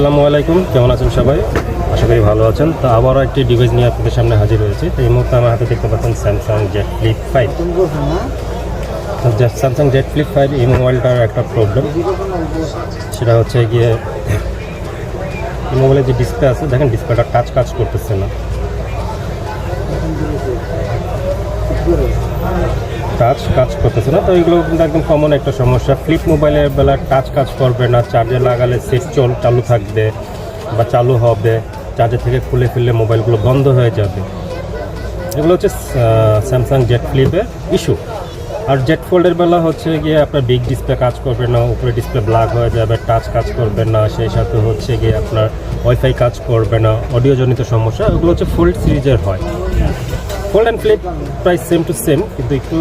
আসসালামু আলাইকুম, কেমন আছেন সবাই? আশা করি ভালো আছেন। তো আবারও একটি ডিভাইস নিয়ে আপনাদের সামনে হাজির হয়েছি। তো এই মুহূর্তে আমার হাতে দেখতে পাচ্ছেন Samsung Z flip 5। Samsung Z flip 5 এই মোবাইলটার একটা প্রবলেম, সেটা হচ্ছে গিয়ে এই মোবাইলের যে ডিসপ্লে আছে, দেখেন ডিসপ্লেটা টাচ কাজ করতেছে না। টাচ কাজ করতেছে না, তো এগুলো কিন্তু একদম কমন একটা সমস্যা। ফ্লিপ মোবাইলের বেলা টাচ কাজ করবে না, চার্জে লাগালে সেট চালু থাকবে বা চালু হবে, চার্জার থেকে খুলে ফেললে মোবাইলগুলো বন্ধ হয়ে যাবে। এগুলো হচ্ছে স্যামসাং জেড ফ্লিপের ইস্যু। আর জেড ফোল্ডের বেলা হচ্ছে গিয়ে আপনার বিগ ডিসপ্লে কাজ করবে না, উপরে ডিসপ্লে ব্ল্যাক হয়ে যাবে, টাচ কাজ করবে না, সেই সাথে হচ্ছে গিয়ে আপনার ওয়াইফাই কাজ করবে না, অডিওজনিত সমস্যা। ওগুলো হচ্ছে ফোল্ড সিরিজের হয়। ফোল্ড অ্যান্ড ফ্লিপ প্রায় সেম টু সেম, কিন্তু একটু